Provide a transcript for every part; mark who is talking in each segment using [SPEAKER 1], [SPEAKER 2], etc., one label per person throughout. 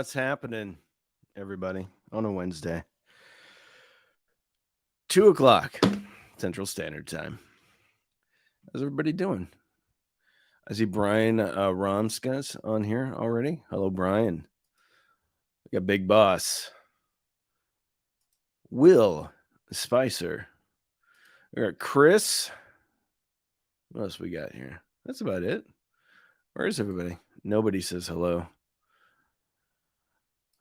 [SPEAKER 1] What's happening, everybody, on a Wednesday? 2 o'clock Central Standard Time. How's everybody doing? I see Brian Romskas on here already. Hello, Brian. We got Big Boss. Will Spicer. We got Chris. What else we got here? That's about it. Where is everybody? Nobody says hello.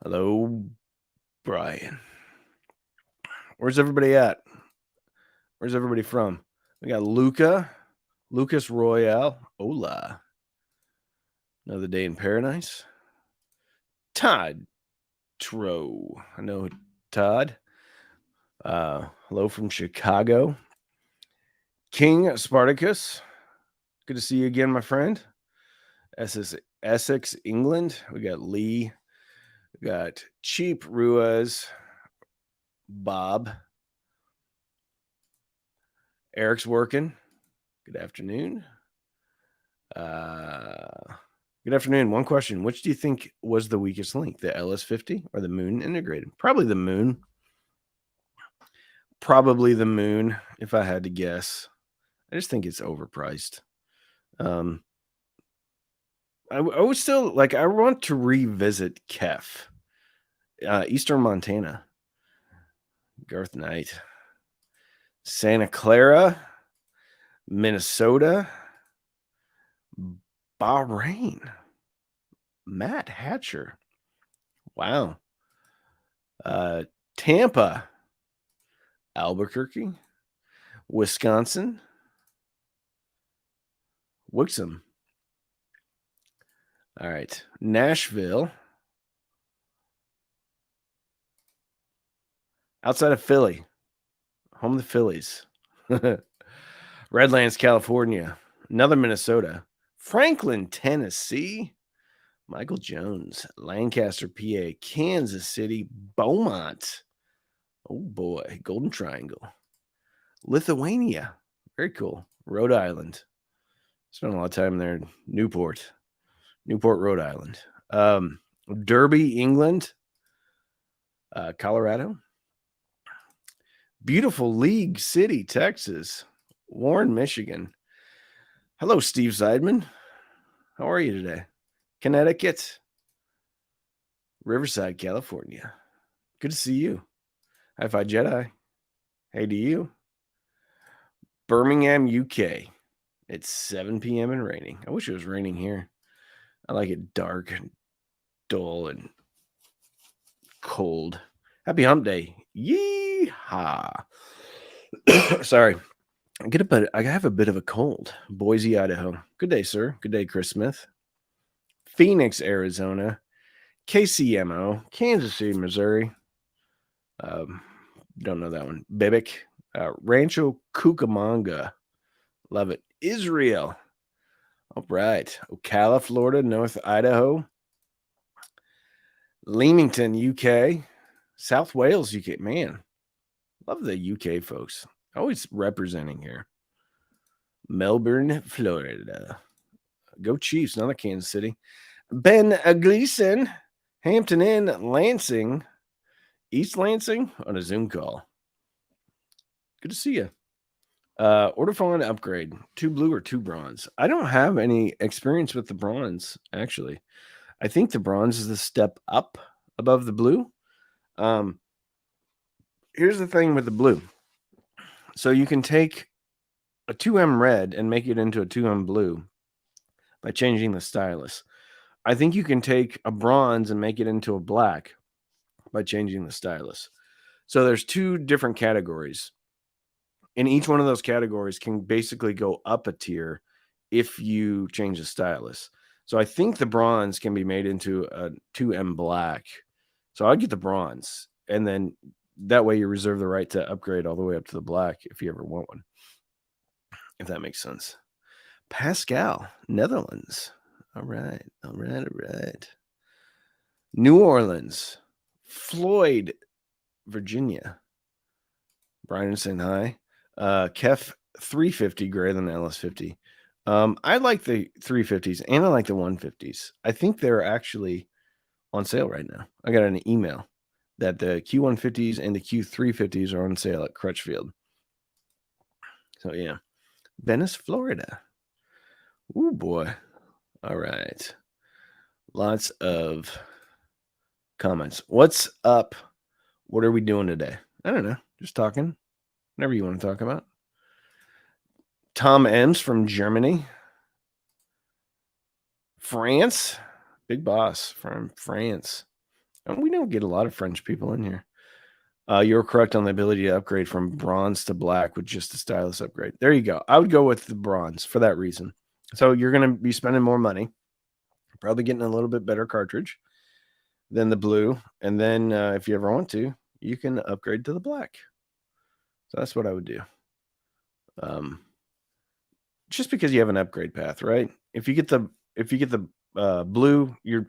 [SPEAKER 1] Hello, Brian. Where's everybody at? Where's everybody from? We got Lucas Royale. Hola. Another day in paradise. Todd Tro. I know Todd. Hello from Chicago. King Spartacus. Good to see you again, my friend. Essex, England. We got Lee. We got Cheap Ruiz. Bob. Eric's working. Good afternoon. Good afternoon. One question. Which do you think was the weakest link, the LS50 or the Moon integrated? Probably the Moon. Probably the Moon, if I had to guess. I just think it's overpriced. I would still, I want to revisit KEF. Eastern Montana. Garth Knight. Santa Clara. Minnesota. Bahrain. Matt Hatcher. Wow. Tampa. Albuquerque. Wisconsin. Wixom. All right. Nashville. Outside of Philly. Home of the Phillies. Redlands, California. Another Minnesota. Franklin, Tennessee. Michael Jones. Lancaster, PA. Kansas City. Beaumont. Oh boy. Golden Triangle. Lithuania. Very cool. Rhode Island. Spent a lot of time there in Newport, Rhode Island. Derby, England. Colorado. Beautiful League City, Texas. Warren, Michigan. Hello, Steve Seidman. How are you today? Connecticut. Riverside, California. Good to see you. Hi-Fi Jedi. Hey to you. Birmingham, UK. It's 7 p.m. and raining. I wish it was raining here. I like it dark and dull and cold. Happy hump day. Yee-haw. Sorry. I have a bit of a cold. Boise, Idaho. Good day, sir. Good day, Chris Smith. Phoenix, Arizona. KCMO. Kansas City, Missouri. Don't know that one. Bibic. Rancho Cucamonga. Love it. Israel. All right. Ocala, Florida. North Idaho. Leamington, UK. South Wales, UK. Man, love the UK folks. Always representing here. Melbourne, Florida. Go Chiefs, another Kansas City. Ben Gleason. Hampton Inn, Lansing. East Lansing on a Zoom call. Good to see you. Order phone upgrade. 2 blue or 2 bronze. I don't have any experience with the bronze, actually. I think the bronze is the step up above the blue. Here's the thing with the blue. So you can take a 2M red and make it into a 2M blue by changing the stylus. I think you can take a bronze and make it into a black by changing the stylus. So there's 2 different categories. And each one of those categories can basically go up a tier if you change the stylus. So I think the bronze can be made into a 2M black. So I'd get the bronze. And then that way you reserve the right to upgrade all the way up to the black if you ever want one. If that makes sense. Pascal, Netherlands. All right. New Orleans. Floyd, Virginia. Brian saying hi. KEF 350 greater than the LS50. I like the 350s and I like the 150s. I think they're actually on sale right now. I got an email that the Q150s and the Q350s are on sale at Crutchfield. So yeah, Venice, Florida. Ooh boy. All right. Lots of comments. What's up? What are we doing today? I don't know. Just talking. Whatever you want to talk about. Tom M's from Germany. France. Big boss from France. And we don't get a lot of French people in here. You're correct on the ability to upgrade from bronze to black with just a stylus upgrade. There you go. I would go with the bronze for that reason. So you're going to be spending more money, probably getting a little bit better cartridge than the blue. And then if you ever want to, you can upgrade to the black. So that's what I would do. Just because you have an upgrade path, right? If you get the blue, you're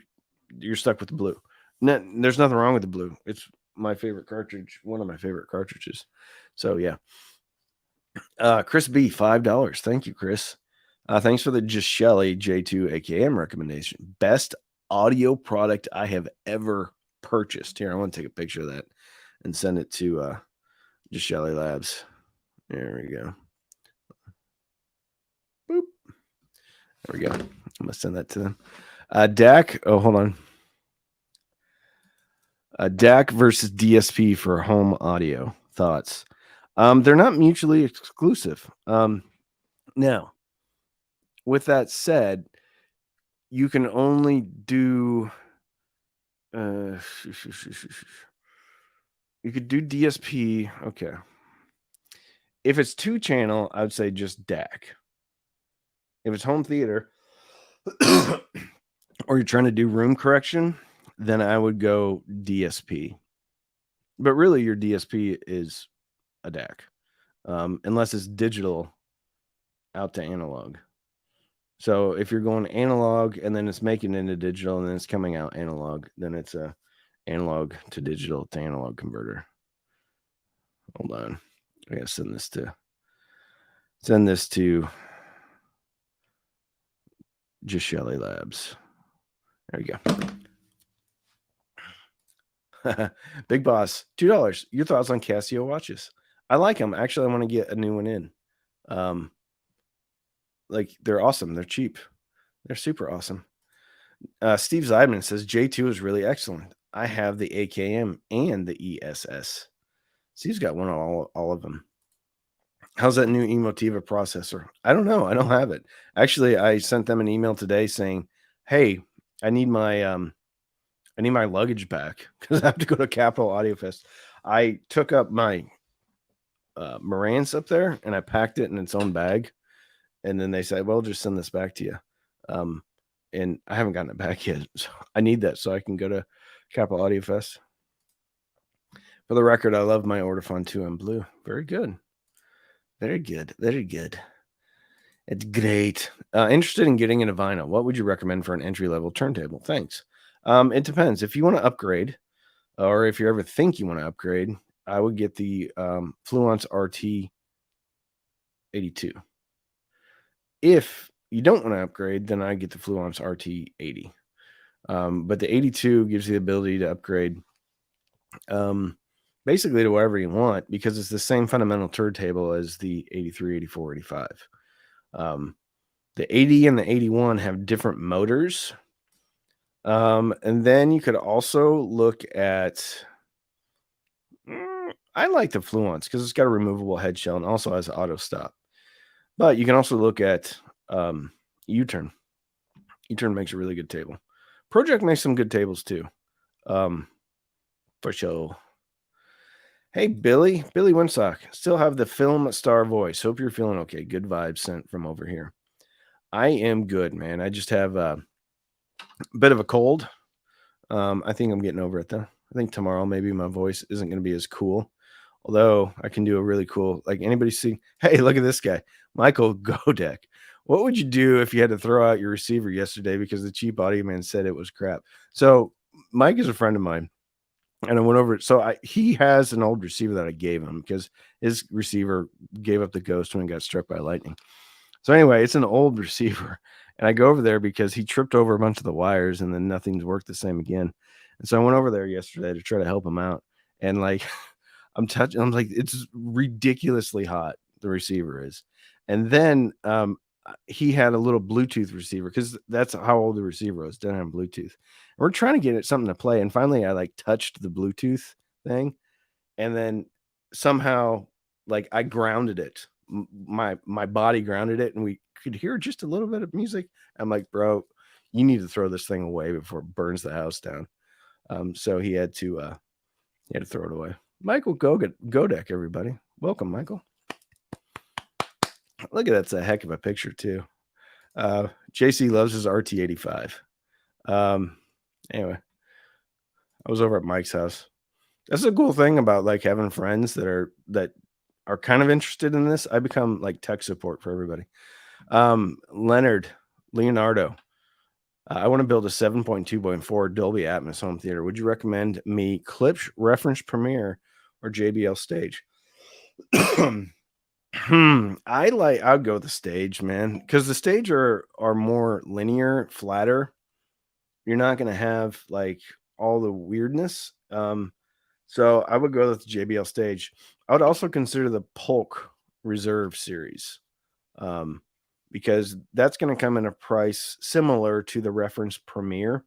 [SPEAKER 1] stuck with the blue. No, there's nothing wrong with the blue. It's my favorite cartridge, one of my favorite cartridges. So yeah. Chris B, $5. Thank you, Chris. Thanks for the Just Shelly J2 AKM recommendation. Best audio product I have ever purchased. Here, I want to take a picture of that and send it to Just Shelly Labs. There we go. Boop. There we go. I'm gonna send that to them. DAC. Oh, hold on. DAC versus DSP for home audio. Thoughts? They're not mutually exclusive. Now, with that said, you can only do. You could do DSP. Okay. If it's 2-channel, I would say just DAC. If it's home theater or you're trying to do room correction, then I would go DSP. But really, your DSP is a DAC, unless it's digital out to analog. So if you're going analog and then it's making it into digital and then it's coming out analog, then it's a analog to digital to analog converter. Hold on. I gotta send this to Just Shelly Labs. There you go. Big Boss, $2. Your thoughts on Casio watches? I like them. Actually, I want to get a new one in. Like they're awesome. They're cheap. They're super awesome. Steve Zeidman says J2 is really excellent. I have the AKM and the ESS. Steve's got one of all of them. How's that new Emotiva processor? I don't know. I don't have it. Actually, I sent them an email today saying, "Hey, I need my luggage back because I have to go to Capitol Audio Fest." I took up my Marantz up there and I packed it in its own bag. And then they said, "Well, just send this back to you." And I haven't gotten it back yet. So I need that so I can go to Capitol Audio Fest. For the record, I love my Ortofon 2M Blue. Very good. Very good. Very good. It's great. Interested in getting into vinyl. What would you recommend for an entry-level turntable? Thanks. It depends. If you want to upgrade, or if you ever think you want to upgrade, I would get the Fluence RT 82. If you don't want to upgrade, then I get the Fluence RT 80. But the 82 gives you the ability to upgrade basically to whatever you want because it's the same fundamental turntable as the 83, 84, 85. The 80 and the 81 have different motors. And then you could also look at, I like the Fluence because it's got a removable head shell and also has auto stop. But you can also look at U-Turn. U-Turn makes a really good table. Project makes some good tables too. For sure. Hey, Billy Winsock. Still have the film star voice. Hope you're feeling okay. Good vibes sent from over here. I am good, man. I just have a bit of a cold. I think I'm getting over it, though. I think tomorrow maybe my voice isn't going to be as cool. Although I can do a really cool, like anybody see, hey, look at this guy, Michael Godek. What would you do if you had to throw out your receiver yesterday because the cheap audio man said it was crap? So Mike is a friend of mine. And I went over it. So he has an old receiver that I gave him because his receiver gave up the ghost when it got struck by lightning. So anyway, it's an old receiver. And I go over there because he tripped over a bunch of the wires and then nothing's worked the same again. And so I went over there yesterday to try to help him out. And like I'm like, it's ridiculously hot, the receiver is. And then he had a little Bluetooth receiver because that's how old the receiver was. Didn't have Bluetooth. And we're trying to get it something to play. And finally I like touched the Bluetooth thing. And then somehow like I grounded it. My body grounded it and we could hear just a little bit of music. I'm like, bro, you need to throw this thing away before it burns the house down. So he had to throw it away. Michael Godek, everybody. Welcome, Michael. Look at that's a heck of a picture too. JC loves his RT85. Anyway, I was over at Mike's house. That's a cool thing about like having friends that are kind of interested in this. I become like tech support for everybody. Leonardo, I want to build a 7.2.4 Dolby Atmos home theater. Would you recommend me Klipsch, Reference Premiere, or JBL Stage? I'd go with the Stage, man, because the Stage are more linear, flatter. You're not going to have like all the weirdness. So I would go with the JBL Stage. I would also consider the Polk Reserve series, because that's going to come in a price similar to the Reference Premiere.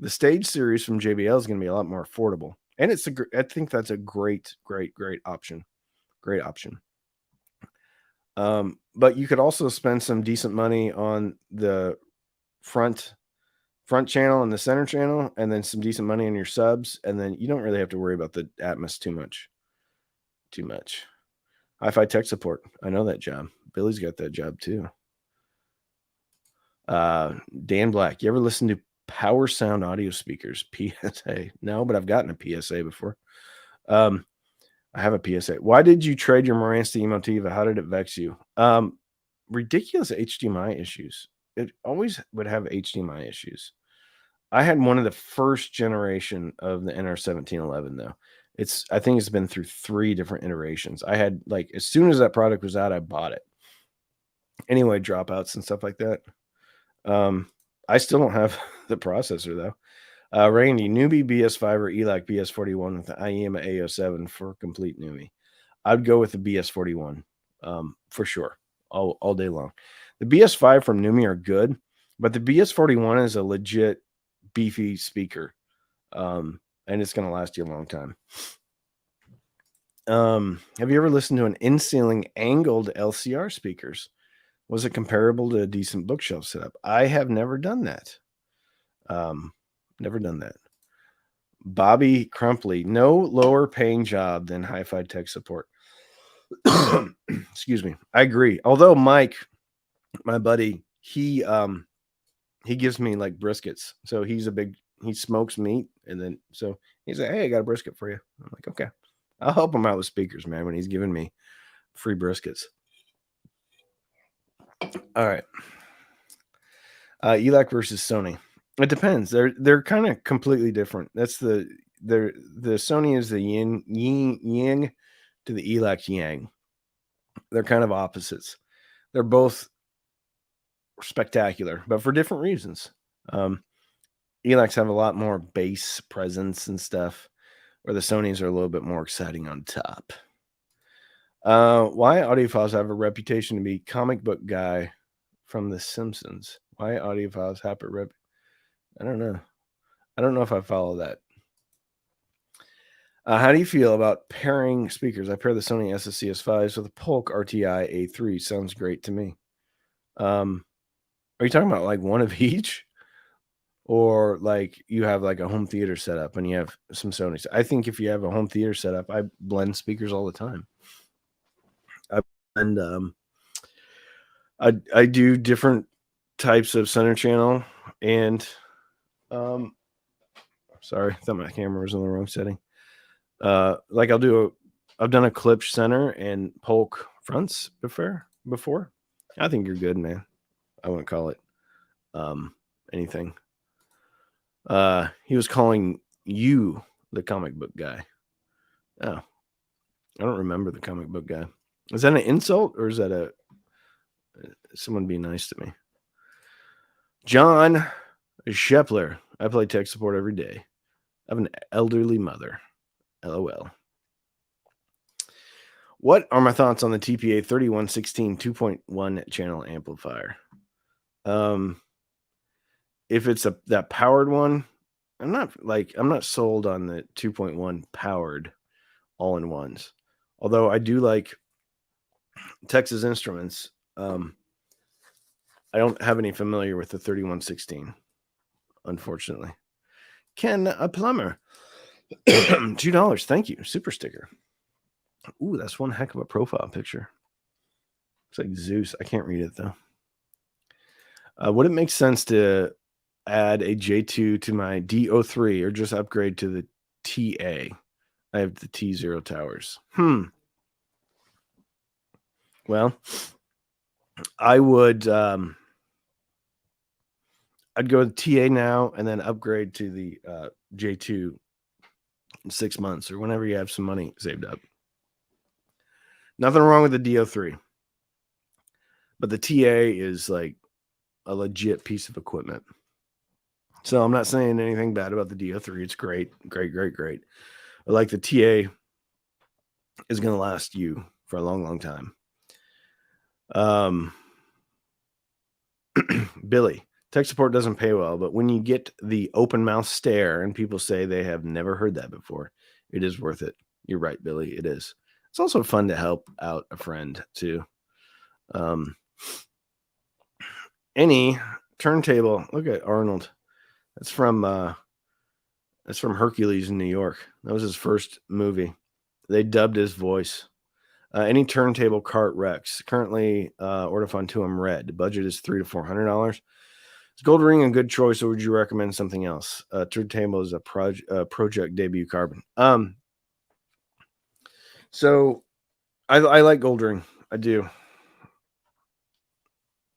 [SPEAKER 1] The Stage series from JBL is going to be a lot more affordable, and I think that's a great option. Great option. But you could also spend some decent money on the front channel and the center channel, and then some decent money on your subs, and then you don't really have to worry about the Atmos too much. Hi-Fi tech support. I know that job. Billy's got that job too. Dan Black, you ever listen to Power Sound audio speakers? PSA? No, but I've gotten a PSA before. I have a PSA. Why did you trade your Marantz to Emotiva? How did it vex you? Ridiculous HDMI issues. It always would have HDMI issues. I had one of the first generation of the NR1711 though. I think it's been through 3 different iterations. I had like as soon as that product was out, I bought it. Anyway, dropouts and stuff like that. I still don't have the processor though. Randy, Newbie BS5 or ELAC BS41 with the IEMA A07 for complete Newbie. I'd go with the BS41 for sure, all day long. The BS5 from Numi are good, but the BS41 is a legit beefy speaker, and it's going to last you a long time. Have you ever listened to an in-ceiling angled LCR speakers? Was it comparable to a decent bookshelf setup? I have never done that. Never done that. Bobby Crumpley, no lower paying job than hi-fi tech support. Excuse me. I agree. Although Mike, my buddy, he gives me like briskets. So he smokes meat. And then, so he's like, hey, I got a brisket for you. I'm like, okay, I'll help him out with speakers, man, when he's giving me free briskets. All right. ELAC versus Sony. It depends. They're kind of completely different. That's the Sony is the yin to the ELAC yang. They're kind of opposites. They're both spectacular, but for different reasons. ELACs have a lot more bass presence and stuff, where the Sonys are a little bit more exciting on top. Why audiophiles have a reputation to be comic book guy from The Simpsons? Why audiophiles have a rep? I don't know. I don't know if I follow that. How do you feel about pairing speakers? I pair the Sony SSCS5s with a Polk RTI A3. Sounds great to me. Are you talking about like one of each? Or like you have like a home theater setup and you have some Sonys? I think if you have a home theater setup, I blend speakers all the time. I do different types of center channel and sorry, I thought my camera was in the wrong setting. Like I've done a Klipsch center and Polk fronts before. I think you're good, man. I wouldn't call it anything. He was calling you the comic book guy. Oh, I don't remember the comic book guy. Is that an insult or is that someone being nice to me? John Shepler. I play tech support every day. I have an elderly mother. LOL. What are my thoughts on the TPA 3116 2.1 channel amplifier? If it's that powered one, I'm not sold on the 2.1 powered all-in-ones. Although I do like Texas Instruments. I don't have any familiar with the 3116, unfortunately. Ken, a plumber. $2. Thank you. Super sticker. Ooh, that's one heck of a profile picture. Looks like Zeus. I can't read it, though. Would it make sense to add a J2 to my D03 or just upgrade to the TA? I have the T0 towers. Well, I would... I'd go with TA now and then upgrade to the J2 in 6 months or whenever you have some money saved up. Nothing wrong with the DO3. But the TA is like a legit piece of equipment. So I'm not saying anything bad about the DO3. It's great. Great. I like the TA is going to last you for a long, long time. Billy. Tech support doesn't pay well, but when you get the open mouth stare and people say they have never heard that before, it is worth it. You're right, Billy. It is. It's also fun to help out a friend too. Any turntable. Look at Arnold. That's from Hercules in New York. That was his first movie. They dubbed his voice. Any turntable cart Rex. Currently, Ortofon 2M red. The budget is $300 to $400. Is Gold Ring a good choice, or would you recommend something else? Turntable is a project debut carbon. So I like Gold Ring. I do.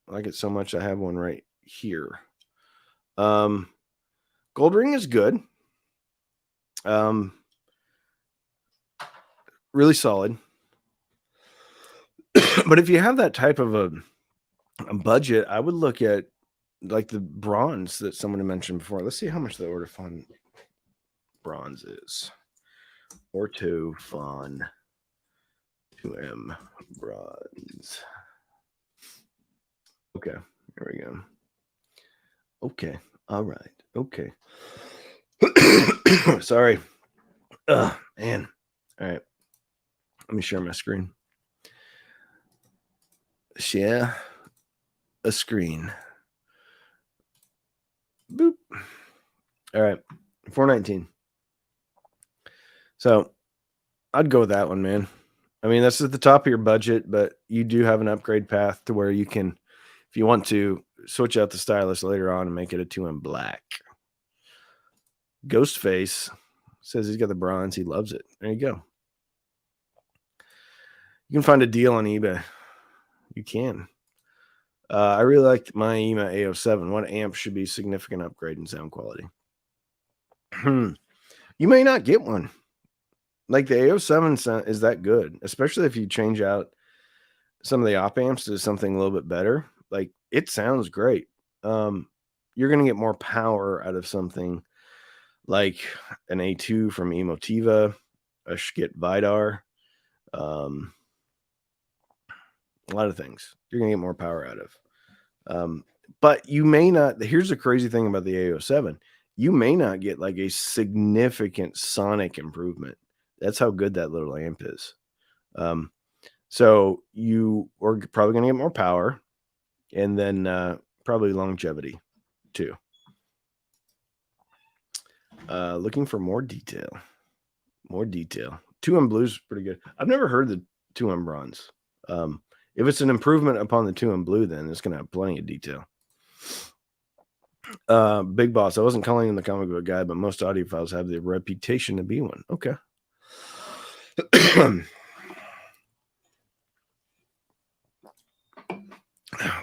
[SPEAKER 1] I like it so much. I have one right here. Gold Ring is good. Really solid. But if you have that type of a budget, I would look at like the bronze that someone had mentioned before. Let's see how much the Ortofon bronze is. Ortofon 2M bronze. Okay, here we go. Okay, all right. Okay. Sorry. Man. All right. Let me share my screen. Share a screen. Boop. All right. 419. So I'd go with that one, man. I mean, that's at the top of your budget, but you do have an upgrade path to where you can, if you want to, switch out the stylus later on and make it a 2M black. Ghostface says he's got the bronze. He loves it. There you go. You can find a deal on eBay. You can. I really like my EMA A07. One amp should be a significant upgrade in sound quality. You may not get one. Like the A07 is that good, especially if you change out some of the op amps to something a little bit better. Like it sounds great. You're going to get more power out of something like an A2 from Emotiva, a Schkit Vidar, a lot of things you're going to get more power out of. But you may not. Here's the crazy thing about the A07. You may not get like a significant sonic improvement. That's how good that little amp is. So you are probably going to get more power and then probably longevity too. Looking for more detail. 2M blue's pretty good. I've never heard the 2M bronze. If it's an improvement upon the 2M blue, then it's going to have plenty of detail. Big Boss. I wasn't calling him the comic book guy, but most audiophiles have the reputation to be one. Okay.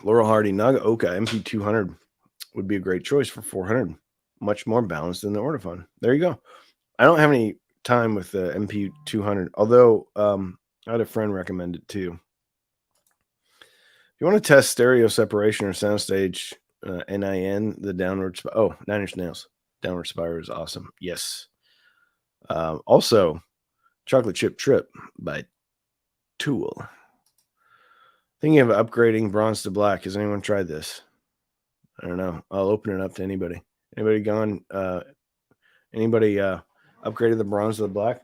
[SPEAKER 1] Laurel Hardy, Naga Oka MP200 would be a great choice for 400. Much more balanced than the Ortofon. There you go. I don't have any time with the MP200, although I had a friend recommend it too. If you want to test stereo separation or soundstage NIN, the downward. Oh, Nine Inch Nails. Downward Spiral is awesome. Yes. Also, Chocolate Chip Trip by Tool. Thinking of upgrading bronze to black. Has anyone tried this? I don't know. I'll open it up to anybody. Anybody gone? Anybody upgraded the bronze to the black?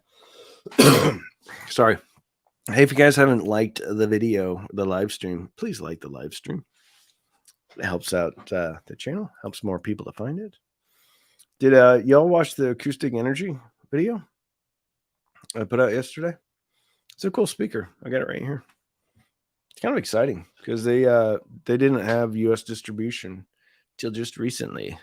[SPEAKER 1] Sorry. Hey, if you guys haven't liked the video, the live stream, please like the live stream. It helps out the channel, helps more people to find it. Did y'all watch the Acoustic Energy video I put out yesterday? It's a cool speaker. I got it right here. It's kind of exciting because they didn't have US distribution till just recently.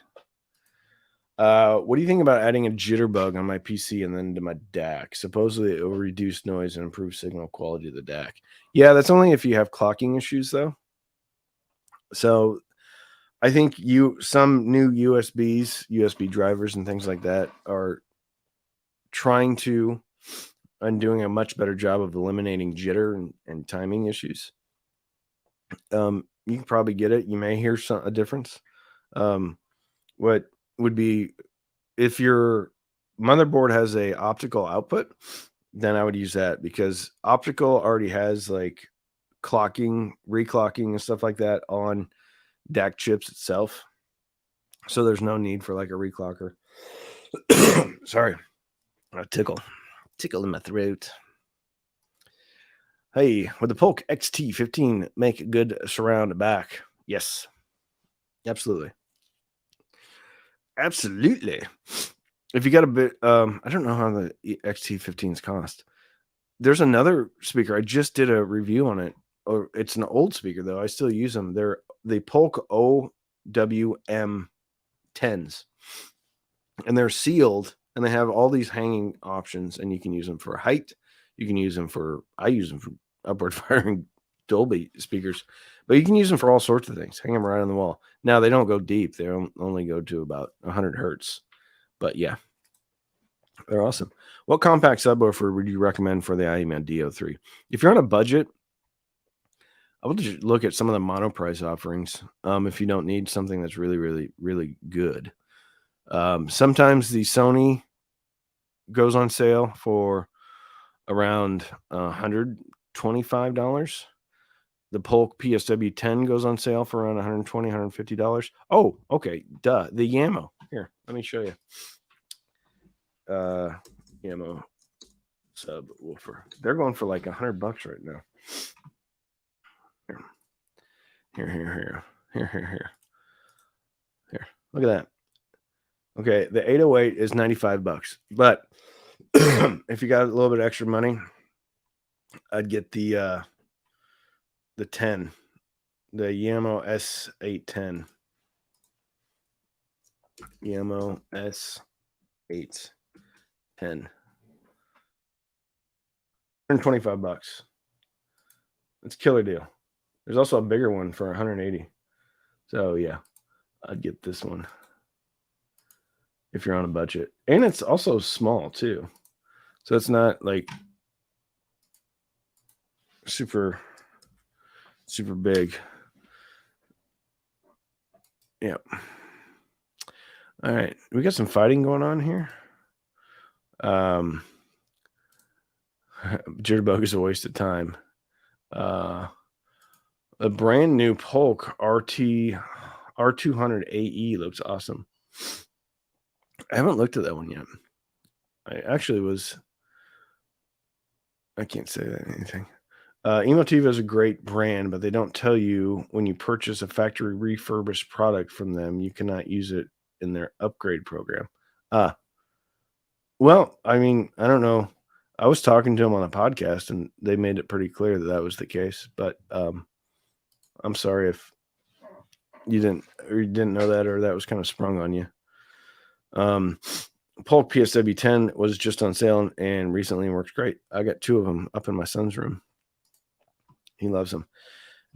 [SPEAKER 1] What do you think about adding a jitterbug on my PC and then to my DAC? Supposedly it will reduce noise and improve signal quality of the DAC. Yeah, that's only if you have clocking issues though. So I think some new USB drivers and things like that are trying to and doing a much better job of eliminating jitter and timing issues. You can probably get it. You may hear a difference. What would be if your motherboard has a optical output, then I would use that because optical already has like clocking, reclocking, and stuff like that on DAC chips itself. So there's no need for like a reclocker. Sorry, a tickle in my throat. Hey, would the Polk XT15 make a good surround back? Yes, absolutely. If you got a bit, I don't know how the XT15s cost. There's another speaker. I just did a review on it. Or it's an old speaker though. I still use them. They're the Polk OWM 10s, and they're sealed, and they have all these hanging options, and you can use them for height. You can use them for. I use them for upward firing Dolby speakers, but you can use them for all sorts of things. Hang them right on the wall. Now they don't go deep; they only go to about 100 hertz. But yeah, they're awesome. What compact subwoofer would you recommend for the IEMAN DO3? If you're on a budget, I would just look at some of the monoprice offerings. If you don't need something that's really, really, really good. Sometimes the Sony goes on sale for around $125. The Polk PSW 10 goes on sale for around $120, $150. Oh, okay. Duh. The Yamo. Here, let me show you. Yamo subwoofer. They're going for like $100 right now. Here. Look at that. Okay, the 808 is $95. But if you got a little bit extra money, I'd get the 10, the Yamo S810. Yamo S810. $125. It's a killer deal. There's also a bigger one for 180. So yeah, I'd get this one if you're on a budget. And it's also small too. So it's not like super big. Yeah. All right. We got some fighting going on here. Jitterbug is a waste of time. A brand new Polk R200 AE looks awesome. I haven't looked at that one yet. I can't say that anything. Emotiva is a great brand, but they don't tell you when you purchase a factory refurbished product from them, you cannot use it in their upgrade program. Well, I mean, I don't know. I was talking to them on a podcast, and they made it pretty clear that was the case. But I'm sorry if you didn't know that, or that was kind of sprung on you. Polk PSW 10 was just on sale and recently works great. I got 2 of them up in my son's room. He loves them.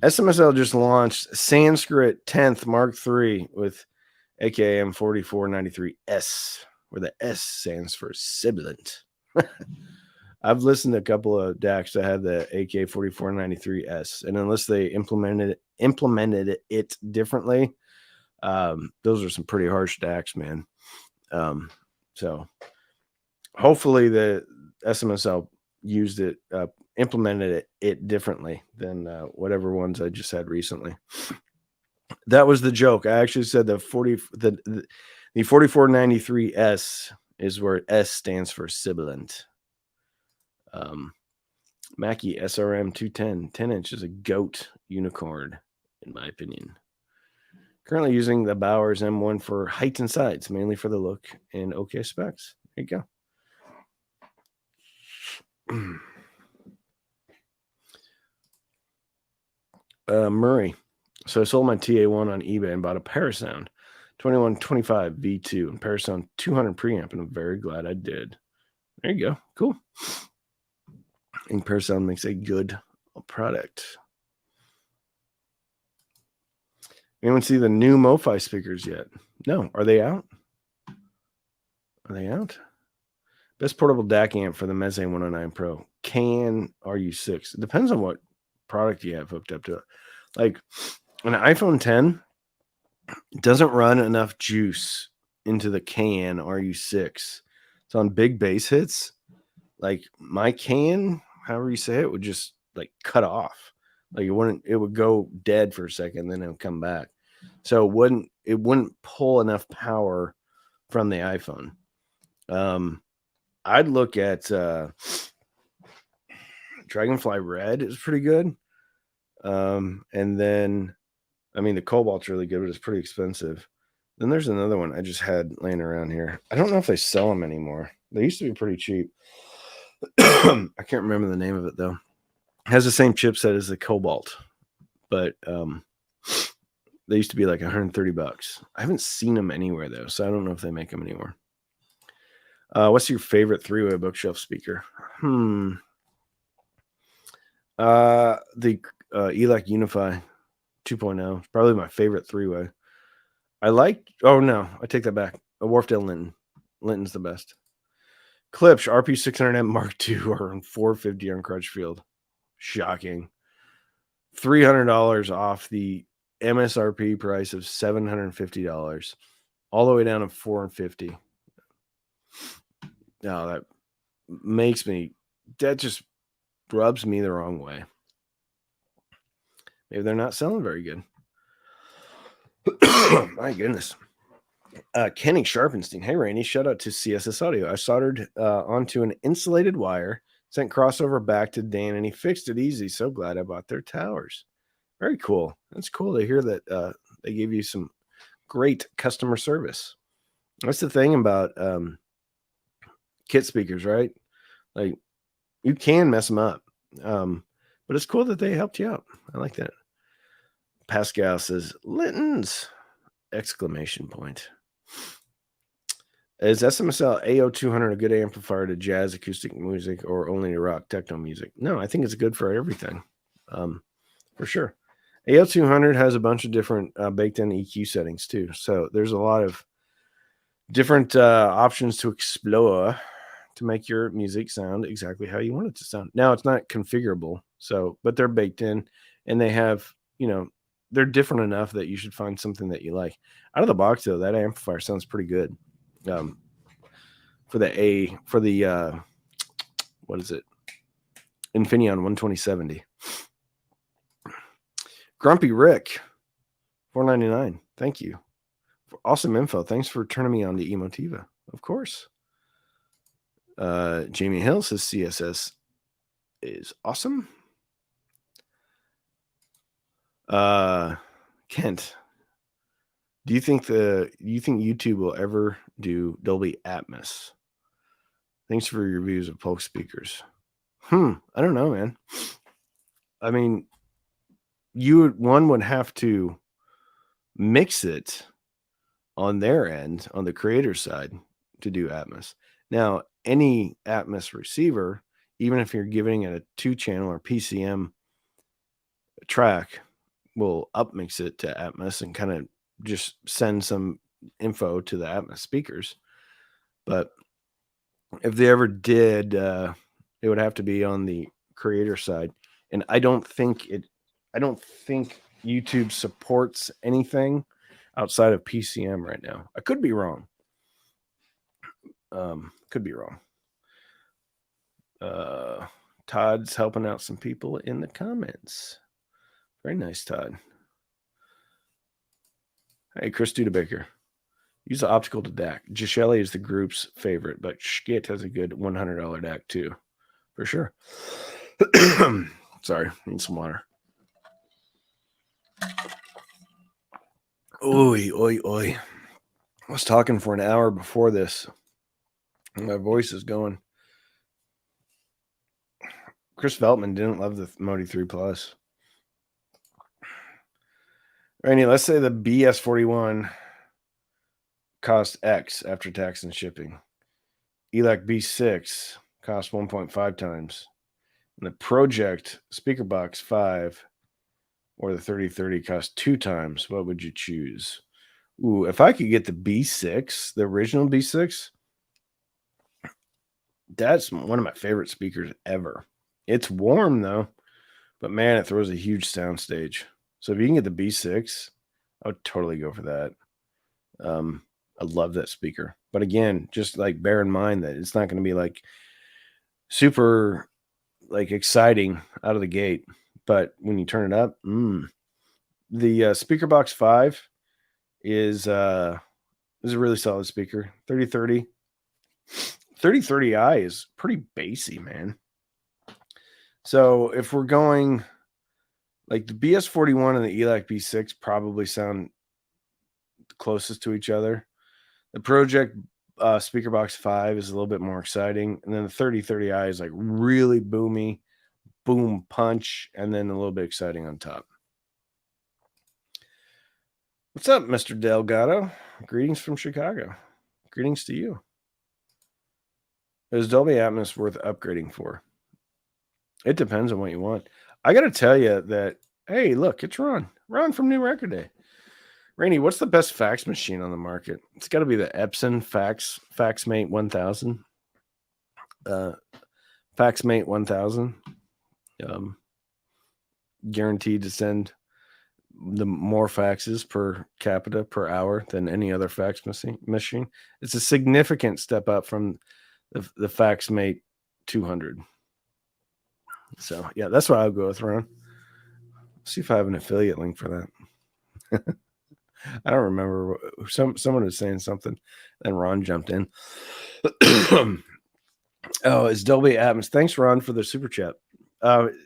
[SPEAKER 1] SMSL just launched Sanskrit 10th Mark III with AKM 4493S, where the S stands for sibilant. I've listened to a couple of DACs that had the AK 4493S, and unless they implemented it differently, Those are some pretty harsh DACs, man. So hopefully the SMSL used it, implemented it differently than whatever ones I just had recently. That was the joke. I actually said the 4493S is where S stands for sibilant. Mackie SRM 210, 10 inch is a goat unicorn, in my opinion. Currently using the Bowers M1 for height and sides, mainly for the look and okay specs. There you go. Murray. So I sold my TA1 on eBay and bought a Parasound 2125 V2 and Parasound 200 preamp, and I'm very glad I did. There you go. Cool. I think Parasound makes a good product. Anyone see the new MoFi speakers yet? No. Are they out? Are they out? Best portable DAC amp for the Meze 109 Pro. Can RU6. It depends on what product you have hooked up to it. Like an iPhone 10 doesn't run enough juice into the Can RU6. So on big bass hits, like my Can, however you say it, would just like cut off. Like it would go dead for a second, then it would come back. So it wouldn't pull enough power from the iPhone. I'd look at Dragonfly Red is pretty good. And then, I mean, the Cobalt's really good, but it's pretty expensive. Then there's another one I just had laying around here. I don't know if they sell them anymore. They used to be pretty cheap. I can't remember the name of it, though. It has the same chipset as the Cobalt, but they used to be like $130. I haven't seen them anywhere, though, so I don't know if they make them anymore. What's your favorite three-way bookshelf speaker? The ELAC Unify 2.0 is probably my favorite three-way. I take that back. A Wharfdale Linton. Linton's the best. Klipsch RP600M Mark II are on $450 on Crutchfield. Shocking. $300 off the MSRP price of $750, all the way down to $450. No, that just rubs me the wrong way. Maybe they're not selling very good. My goodness. Kenny Sharpenstein. Hey, Rainey, shout out to CSS Audio. I soldered onto an insulated wire, sent crossover back to Dan, and he fixed it easy. So glad I bought their towers. Very cool. That's cool to hear that they gave you some great customer service. That's the thing about kit speakers, right? Like, you can mess them up. But it's cool that they helped you out. I like that. Pascal says, Linton's! Exclamation point. Is SMSL AO200 a good amplifier to jazz acoustic music or only to rock techno music? No, I think it's good for everything. For sure. AO200 has a bunch of different baked in EQ settings too. So there's a lot of different options to explore to make your music sound exactly how you want it to sound. Now, it's not configurable, but they're baked in, and they have, they're different enough that you should find something that you like. Out of the box, though, that amplifier sounds pretty good. For the what is it? Infineon 12070. Grumpy Rick, $4.99. Thank you for awesome info. Thanks for turning me on to Emotiva. Of course. Jamie Hill says CSS is awesome. Kent, do you think YouTube will ever do Dolby Atmos? Thanks for your reviews of Polk speakers. I don't know, man. I mean, one would have to mix it on their end, on the creator side, to do Atmos. Now, any Atmos receiver, even if you're giving it a 2-channel or PCM track, will upmix it to Atmos and kind of just send some info to the Atmos speakers. But if they ever did, it would have to be on the creator side. And I don't think YouTube supports anything outside of PCM right now. I could be wrong. Could be wrong. Todd's helping out some people in the comments. Very nice, Todd. Hey, Chris Studebaker. Use the optical to DAC. Gishelli is the group's favorite, but Schkitt has a good $100 DAC too, for sure. Sorry, need some water. Oi, oi, oi. I was talking for an hour before this. My voice is going. Chris Veltman didn't love the Modi 3 Plus. Randy, let's say the BS41 cost X after tax and shipping. ELAC B6 cost 1.5 times. And the Project Speaker Box 5 or the 3030 cost 2 times. What would you choose? Ooh, if I could get the B6, the original B6, that's one of my favorite speakers ever. It's warm though, but man, it throws a huge sound stage. So if you can get the B6, I would totally go for that. I love that speaker. But again, just like bear in mind that it's not going to be like super like exciting out of the gate. But when you turn it up, the Speaker Box 5 is a really solid speaker. 3030. 3030i is pretty bassy, man. So if we're going like the BS41 and the ELAC B6 probably sound closest to each other. The Project Speaker Box 5 is a little bit more exciting. And then the 3030i is like really boomy, boom punch, and then a little bit exciting on top. What's up, Mr. Delgado? Greetings from Chicago. Greetings to you. Is Dolby Atmos worth upgrading for? It depends on what you want. I got to tell you that, hey, look, it's Ron. Ron from New Record Day. Rainey, what's the best fax machine on the market? It's got to be the Epson FaxMate 1000. FaxMate 1000. Guaranteed to send the more faxes per capita per hour than any other fax machine. It's a significant step up from the FaxMate 200. So yeah, that's what I'll go with, Ron. See if I have an affiliate link for that. I don't remember. Someone was saying something, then Ron jumped in. Oh, is Dolby Atmos? Thanks, Ron, for the super chat.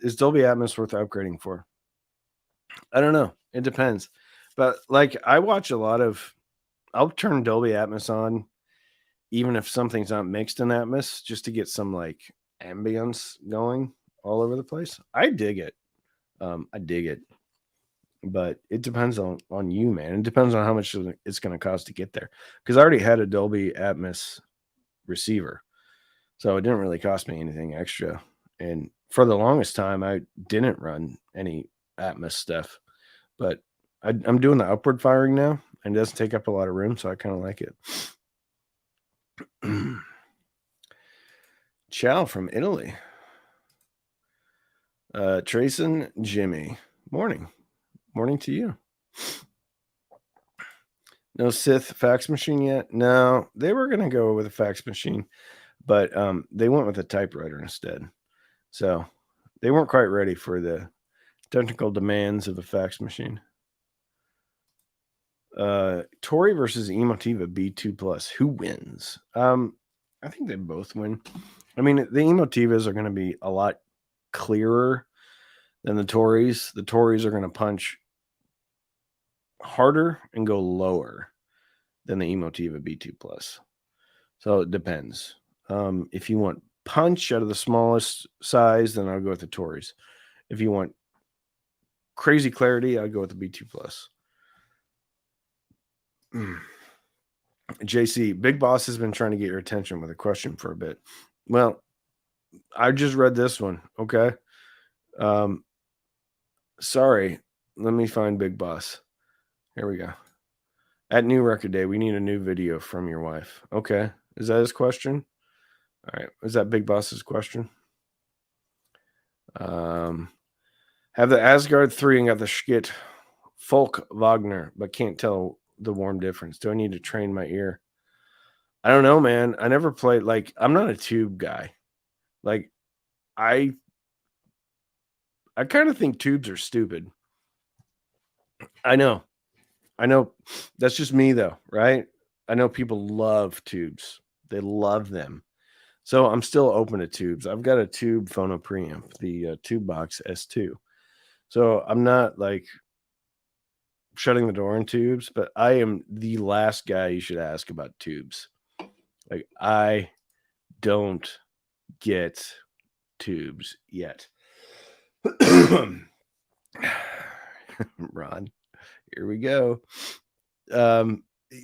[SPEAKER 1] Is Dolby Atmos worth upgrading for? I don't know. It depends. But like I watch a lot of, I'll turn Dolby Atmos on, even if something's not mixed in Atmos, just to get some like ambience going all over the place. I dig it. I dig it. But it depends on you, man. It depends on how much it's going to cost to get there. Because I already had a Dolby Atmos receiver. So it didn't really cost me anything extra. And for the longest time, I didn't run any Atmos stuff. But I'm doing the upward firing now. And it doesn't take up a lot of room. So I kind of like it. Ciao from Italy. Trayson, Jimmy. Morning to you. No Sith fax machine yet? No, they were going to go with a fax machine, but they went with a typewriter instead. So they weren't quite ready for the technical demands of a fax machine. Tory versus Emotiva B2 Plus. Who wins? I think they both win. I mean, the Emotivas are going to be a lot clearer than the Tories. The Tories are going to punch harder and go lower than the Emotiva B2 Plus. So it depends. If you want punch out of the smallest size, then I'll go with the Tories. If you want crazy clarity, I'll go with the B2 Plus. JC, Big Boss has been trying to get your attention with a question for a bit. Well, I just read this one. Okay. Sorry. Let me find Big Boss. Here we go. At New Record Day, we need a new video from your wife. Okay. Is that his question? All right. Is that Big Boss's question? Have the Asgard 3 and got the Schkitt Folk Wagner, but can't tell the warm difference? Do I need to train my ear? I don't know, man. I never played like I'm not a tube guy. Like I kind of think tubes are stupid. I know. I know that's just me though, right? I know people love tubes. They love them. So I'm still open to tubes. I've got a tube phono preamp, the Tube Box S2. So I'm not like shutting the door on tubes, but I am the last guy you should ask about tubes. Like I don't get tubes yet. Ron, here we go.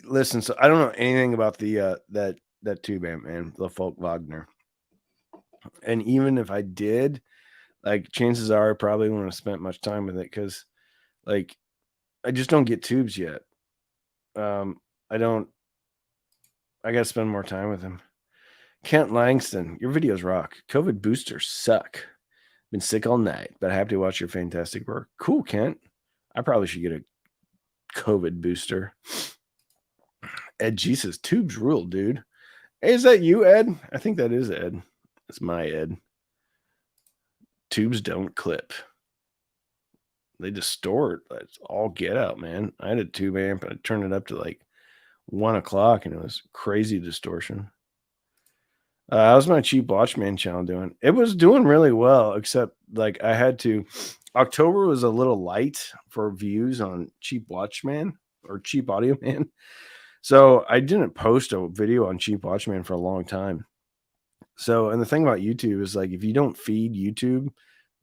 [SPEAKER 1] Listen, so I don't know anything about the that tube amp, man, the Folk Wagner. And even if I did, like chances are I probably wouldn't have spent much time with it because like I just don't get tubes yet. I don't I gotta spend more time with him. Kent Langston, your videos rock. COVID boosters suck. Been sick all night, but happy to watch your fantastic work. Cool, Kent. I probably should get a COVID booster. Ed Jesus, tubes rule, dude. Hey, is that you, Ed? I think that is Ed. That's my Ed. Tubes don't clip. They distort. That's all get out, man. I had a tube amp and I turned it up to like 1 o'clock and it was crazy distortion. How's my Cheap Watchman channel doing? It was doing really well, except like I had to. October was a little light for views on Cheap Watchman or Cheap Audio Man. So I didn't post a video on Cheap Watchman for a long time. So, and the thing about YouTube is like, if you don't feed YouTube,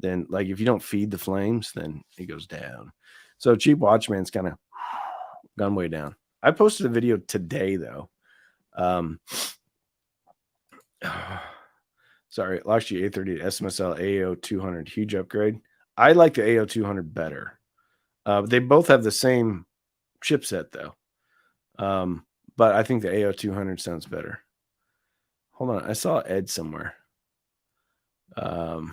[SPEAKER 1] then like, if you don't feed the flames, then it goes down. So Cheap Watchman's kind of gone way down. I posted a video today though. Sorry, lost you 830 SMSL AO200, huge upgrade. I like the AO200 better. They both have the same chipset though. But I think the AO200 sounds better. Hold on, I saw Ed somewhere. Now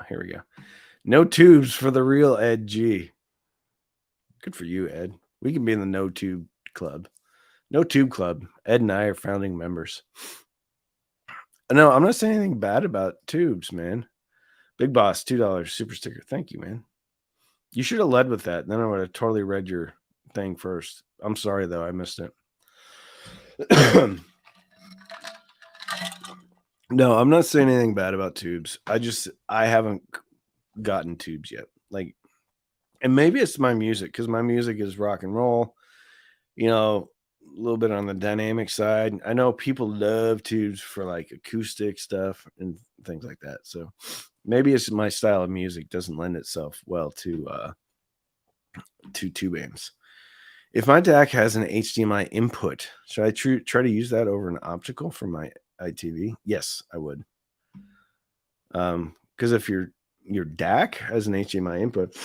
[SPEAKER 1] here we go. No tubes for the real Ed G. Good for you, Ed. We can be in the No Tube Club. No Tube Club. Ed and I are founding members. No, I'm not saying anything bad about tubes, man. Big Boss, $2 super sticker. Thank you, man. You should have led with that. Then I would have totally read your thing first. I'm sorry, though. I missed it. No, I'm not saying anything bad about tubes. I haven't gotten tubes yet. Like, and maybe it's my music because my music is rock and roll, you know, a little bit on the dynamic side. I know people love tubes for like acoustic stuff and things like that. So maybe it's my style of music doesn't lend itself well to tube amps. If my DAC has an HDMI input, should I try to use that over an optical for my ITV? Yes, I would. Because if your DAC has an HDMI input,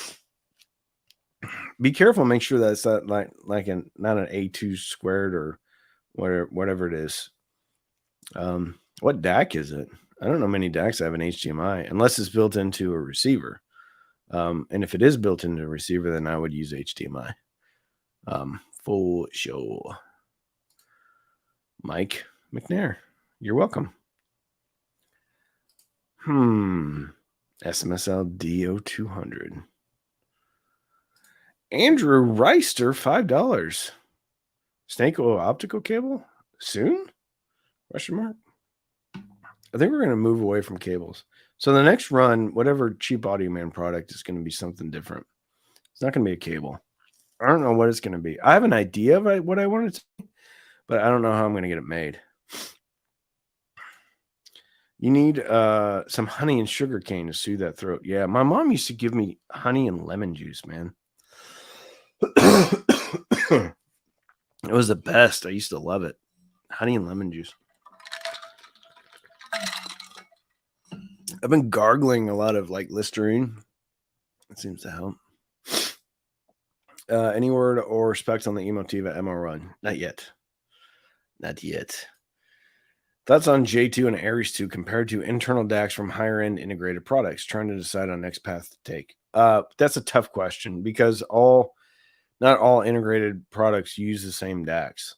[SPEAKER 1] be careful. Make sure that it's not not an A2 squared or whatever it is. What DAC is it? I don't know many DACs have an HDMI unless it's built into a receiver. And if it is built into a receiver, then I would use HDMI. For sure. Mike McNair, you're welcome. SMSL DO200. Andrew Reister, $5. Snake oil optical cable soon? Question mark. I think we're going to move away from cables. So the next run, whatever Cheap Audio Man product is going to be something different. It's not going to be a cable. I don't know what it's going to be. I have an idea of what I want it to be, but I don't know how I'm going to get it made. You need some honey and sugar cane to soothe that throat. Yeah, my mom used to give me honey and lemon juice, man. It was the best. I used to love it. Honey and lemon juice. I've been gargling a lot of like Listerine. It seems to help. Any word or specs on the Emotiva MO run? Not yet. Not yet. Thoughts on J2 and Aries 2 compared to internal DACs from higher end integrated products? Trying to decide on next path to take. That's a tough question because all Not all integrated products use the same DACs.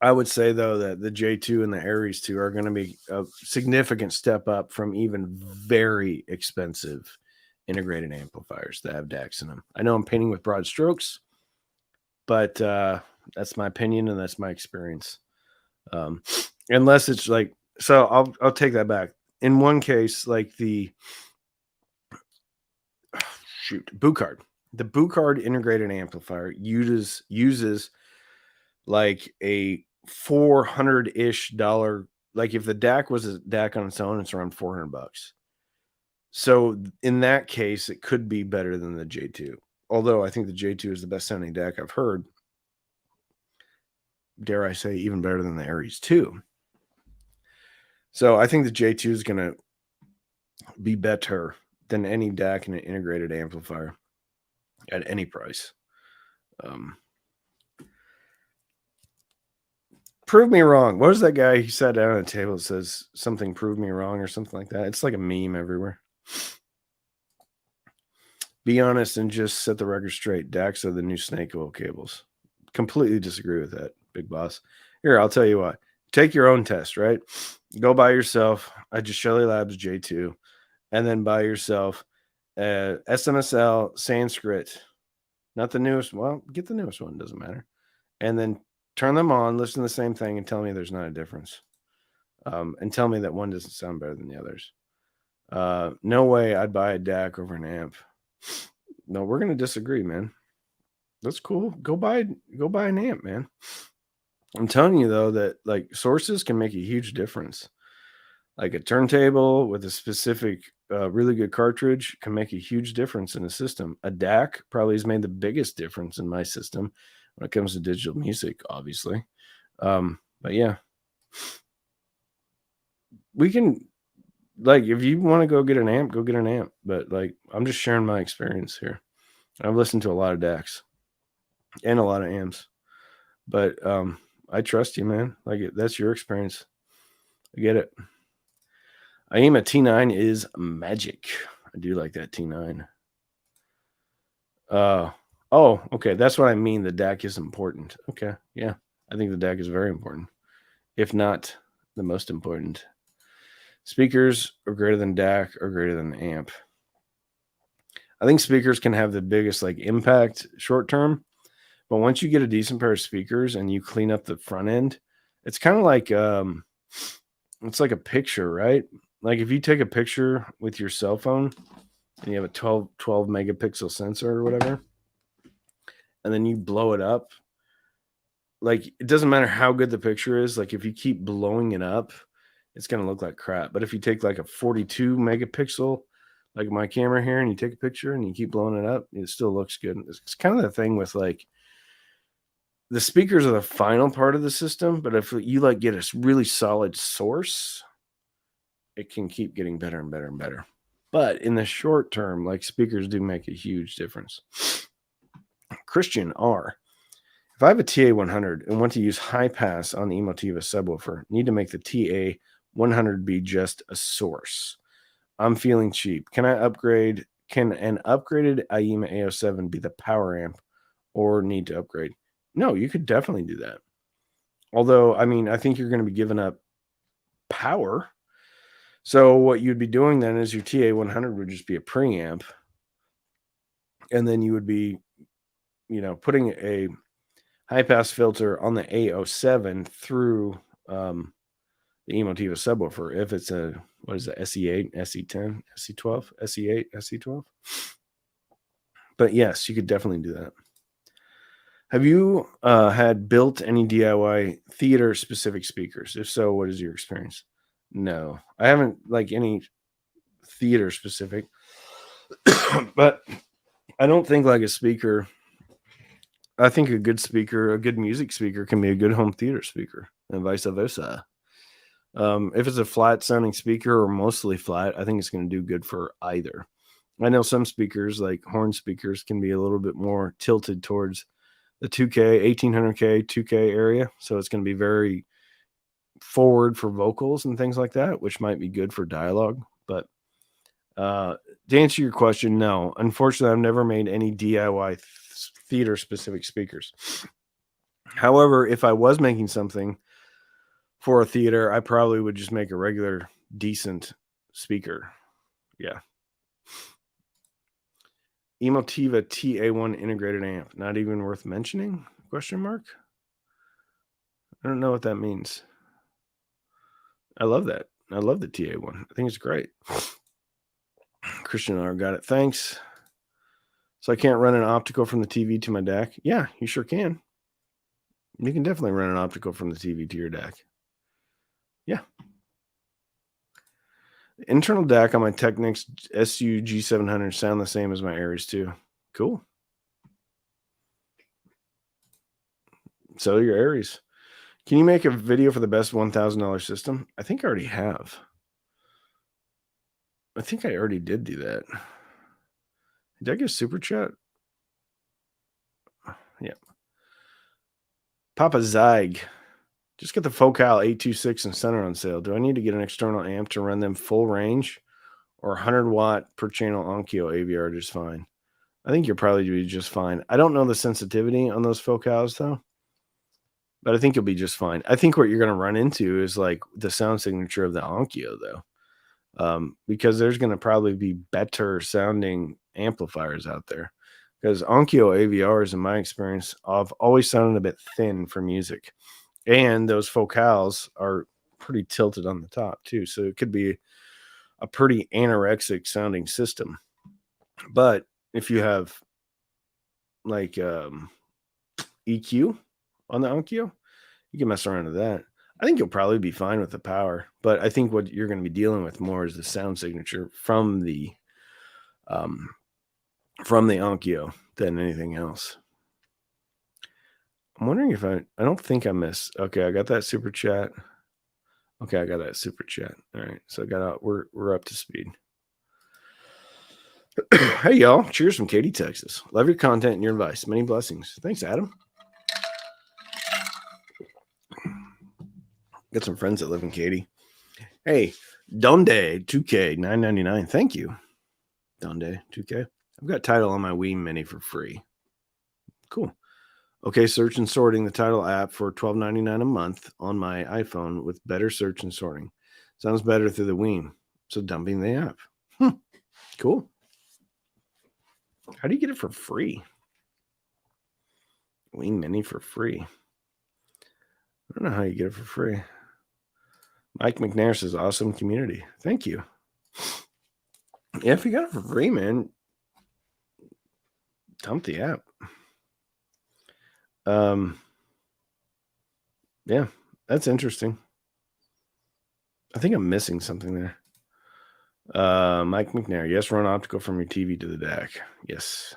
[SPEAKER 1] I would say though that the J2 and the Aries 2 are going to be a significant step up from even very expensive integrated amplifiers that have DACs in them. I know I'm painting with broad strokes, but that's my opinion and that's my experience. Unless it's like, so I'll take that back. In one case, like the Bucard, the Bucard integrated amplifier uses like a $400-ish. Like if the DAC was a DAC on its own, it's around $400. So in that case, it could be better than the J2. Although I think the J2 is the best sounding DAC I've heard. Dare I say, even better than the Aries 2. So I think the J2 is going to be better than any DAC in an integrated amplifier at any price. Prove me wrong. What was that guy? He sat down at a table that says something, prove me wrong or something like that. It's like a meme everywhere. Be honest and just set the record straight. DACs are the new snake oil cables. Completely disagree with that, big boss. Here, I'll tell you what. Take your own test, right? Go buy yourself a Shelly Labs J2 and then buy yourself a SMSL Sanskrit. Not the newest. Well, get the newest one. Doesn't matter. And then turn them on, listen to the same thing, and tell me there's not a difference. And tell me that one doesn't sound better than the others. No way I'd buy a DAC over an amp. No, we're gonna disagree, man. That's cool. Go buy an amp, man. I'm telling you though that like sources can make a huge difference. Like a turntable with a specific really good cartridge can make a huge difference in a system. A DAC probably has made the biggest difference in my system when it comes to digital music, obviously. But yeah, we can, like, if you want to go get an amp, go get an amp. But like, I'm just sharing my experience here. I've listened to a lot of DACs and a lot of amps, but I trust you, man. Like, that's your experience. I get it. IEMA T9 is magic. I do like that T9. Oh, okay. That's what I mean. The DAC is important. Okay. Yeah. I think the DAC is very important, if not the most important. Speakers are greater than DAC or greater than the amp. I think speakers can have the biggest like impact short term, but once you get a decent pair of speakers and you clean up the front end, it's kind of like it's like a picture, right? Like if you take a picture with your cell phone and you have a 12 megapixel sensor or whatever, and then you blow it up, like it doesn't matter how good the picture is. Like if you keep blowing it up, it's going to look like crap. But if you take like a 42 megapixel, like my camera here, and you take a picture and you keep blowing it up, it still looks good. It's kind of the thing with like the speakers are the final part of the system, but if you like get a really solid source, it can keep getting better and better and better. But in the short term, like speakers do make a huge difference. Christian R. If I have a TA100 and want to use high pass on the Emotiva subwoofer, need to make the TA100 be just a source. I'm feeling cheap. Can an upgraded IEMA A07 be the power amp or need to upgrade? No, you could definitely do that. Although, I mean, I think you're going to be giving up power. So what you'd be doing then is your TA100 would just be a preamp. And then you would be, putting a high pass filter on the A07 through the Emotiva subwoofer. If it's a, what is it, SE8, SE10, SE12, SE8, SE12? But yes, you could definitely do that. Have you had built any DIY theater specific speakers? If so, what is your experience? No, I haven't like any theater specific, but I don't think like a speaker. I think a good music speaker can be a good home theater speaker and vice versa. If it's a flat sounding speaker or mostly flat, I think it's going to do good for either. I know some speakers like horn speakers can be a little bit more tilted towards the 2K, 1800K, 2K area. So it's going to be very forward for vocals and things like that, which might be good for dialogue. But to answer your question, no. Unfortunately, I've never made any DIY theater specific speakers. However, if I was making something for a theater, I probably would just make a regular decent speaker. Yeah. Emotiva TA1 integrated amp. Not even worth mentioning? Question mark. I don't know what that means. I love that. I love the TA1. I think it's great. Christian R got it. Thanks. So I can't run an optical from the TV to my DAC? Yeah, you sure can. You can definitely run an optical from the TV to your DAC. Yeah. Internal DAC on my Technics SU G700 sound the same as my Aries too. Cool. So your Aries. Can you make a video for the best $1,000 system? I think I already have. I think I already did do that. Did I get a super chat? Yeah. Papa Zyg. Just get the Focal 826 and center on sale. Do I need to get an external amp to run them full range or 100 watt per channel Onkyo AVR just fine? I think you'll probably be just fine. I don't know the sensitivity on those Focals though, but I think you'll be just fine. I think what you're going to run into is like the sound signature of the Onkyo though, because there's going to probably be better sounding amplifiers out there. Because Onkyo AVRs, in my experience, have always sounded a bit thin for music. And those Focals are pretty tilted on the top too. So it could be a pretty anorexic sounding system. But if you have like EQ on the Onkyo, you can mess around with that. I think you'll probably be fine with the power. But I think what you're going to be dealing with more is the sound signature from the Onkyo than anything else. I'm wondering if I don't think I missed. Okay, I got that super chat. Okay, I got that super chat. All right, so I got out. We're up to speed. Hey y'all, cheers from Katy, Texas. Love your content and your advice. Many blessings. Thanks, Adam. Got some friends that live in Katy. Hey, Donde 2K 9.99. Thank you, Donde 2K. I've got Tidal on my Wii Mini for free. Cool. Okay, search and sorting the Tidal app for $12.99 a month on my iPhone with better search and sorting. Sounds better through the Wii. So dumping the app. Cool. How do you get it for free? Wii Mini for free. I don't know how you get it for free. Mike McNair says, awesome community. Thank you. Yeah, if you got it for free, man, dump the app. Yeah, that's interesting. I think I'm missing something there. Mike McNair, yes, run optical from your TV to the DAC. Yes.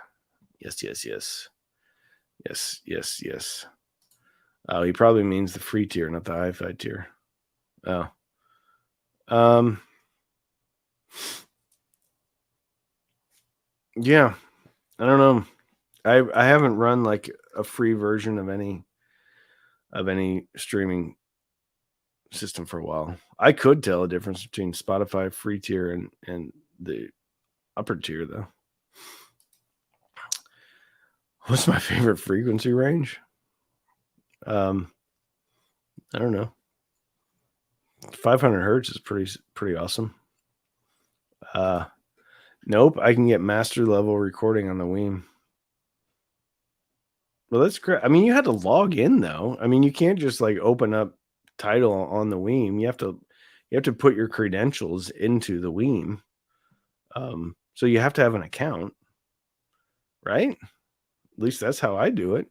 [SPEAKER 1] Oh, he probably means the free tier, not the hi-fi tier. Oh. Yeah, I don't know. I haven't run like a free version of any streaming system for a while. I could tell a difference between Spotify free tier and the upper tier though. What's my favorite frequency range? I don't know. 500 hertz is pretty awesome. Nope, I can get master level recording on the Wii. Well, that's great. I mean, you had to log in though. I mean, you can't just like open up Tidal on the Wii. You have to put your credentials into the Wii. So you have to have an account, right? At least that's how I do it.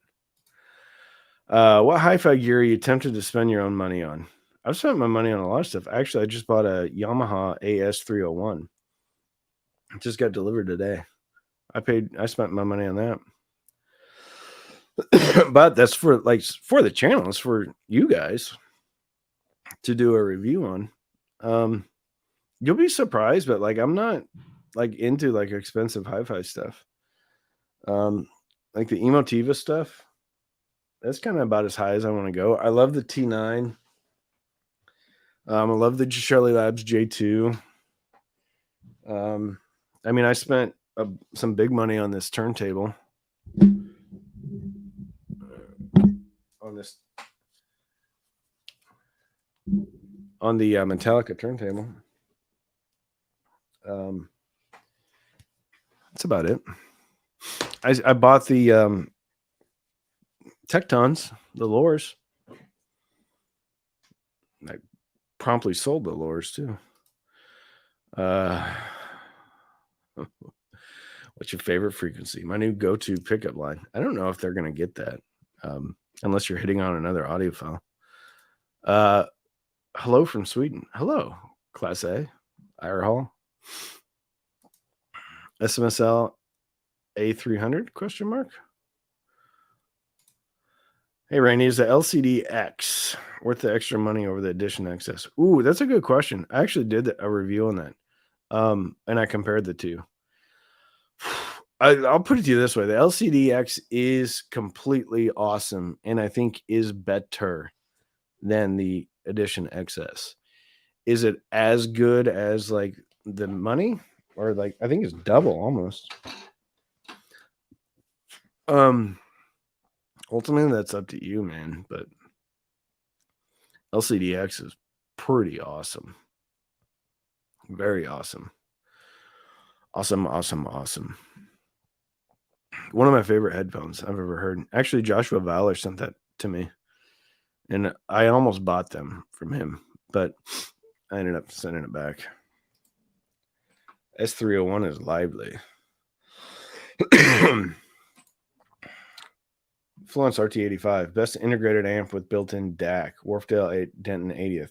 [SPEAKER 1] What hi-fi gear are you tempted to spend your own money on? I've spent my money on a lot of stuff. Actually, I just bought a Yamaha AS301. It just got delivered today. I spent my money on that. But that's for the channel. It's for you guys to do a review on. You'll be surprised, but like I'm not like into like expensive hi-fi stuff. Like the Emotiva stuff, that's kind of about as high as I want to go. I love the T9. I love the Shelly Labs J2. I mean, I spent some big money on this turntable. this on the Metallica turntable. That's about it. I bought the Tectons, the Lures. I promptly sold the Lures too. What's your favorite frequency? My new go-to pickup line. I don't know if they're going to get that unless you're hitting on another audiophile. Hello from Sweden. Hello, Class A, Ira Hall. SMSL A300, question mark? Hey, Randy, is the LCD X worth the extra money over the Edition XS? Ooh, that's a good question. I actually did a review on that, and I compared the two. I'll put it to you this way. The LCD X is completely awesome, and I think is better than the Edition XS. Is it as good as like the money? Or like, I think it's double almost. Ultimately, that's up to you, man. But LCDX is pretty awesome. Very awesome. Awesome. One of my favorite headphones I've ever heard. Actually, Joshua Valor sent that to me. And I almost bought them from him, but I ended up sending it back. S301 is lively. Florence RT85, best integrated amp with built-in DAC, Wharfdale Denton 80th.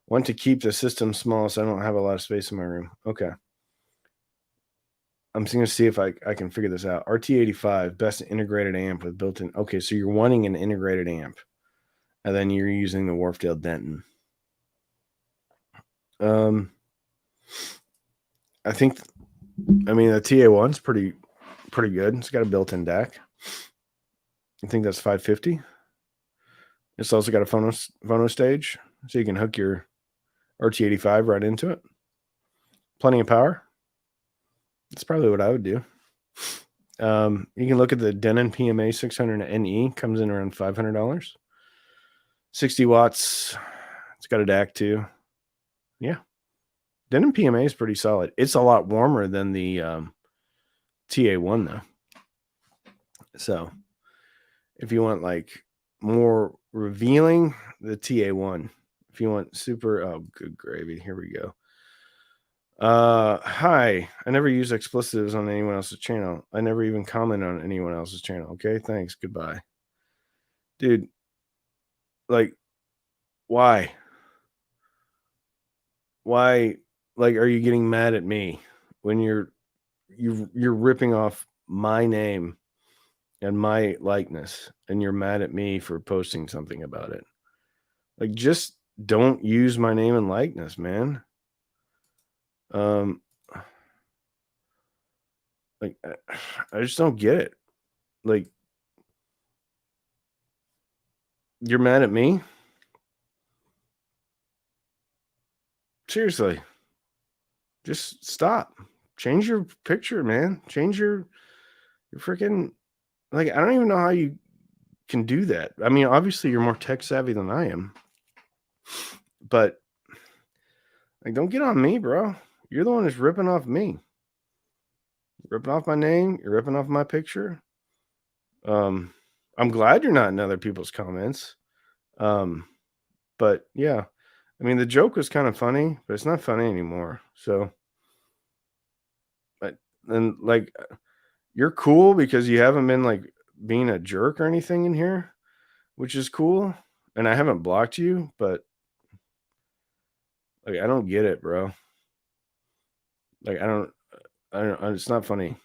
[SPEAKER 1] Want to keep the system small so I don't have a lot of space in my room. Okay. I'm just going to see if I can figure this out. RT85, best integrated amp with built-in. Okay, so you're wanting an integrated amp, and then you're using the Wharfdale Denton. I think, I mean, the TA1's pretty good. It's got a built-in DAC. I think that's $550. It's also got a phono stage, so you can hook your RT85 right into it. Plenty of power. That's probably what I would do. You can look at the Denon PMA 600 NE. Comes in around $500. 60 watts. It's got a DAC too. Yeah. Denon PMA is pretty solid. It's a lot warmer than the TA1 though. So if you want like more revealing, the TA1. If you want super, oh, good gravy. Here we go. Hi. I never use expletives on anyone else's channel. I never even comment on anyone else's channel. Okay, thanks. Goodbye. Dude, like, why? Why, like, are you getting mad at me when you're ripping off my name and my likeness, and you're mad at me for posting something about it? Like, just don't use my name and likeness, man. Like, I just don't get it. Like, you're mad at me? Seriously. Just stop. Change your picture, man. Change your freaking, like, I don't even know how you can do that. I mean, obviously you're more tech savvy than I am. But like, don't get on me, bro. You're the one who's ripping off me. You're ripping off my name. You're ripping off my picture. I'm glad you're not in other people's comments. But yeah, I mean, the joke was kind of funny, but it's not funny anymore. So, but then like, you're cool because you haven't been like being a jerk or anything in here, which is cool. And I haven't blocked you, but like, I don't get it, bro. Like, I don't, it's not funny. It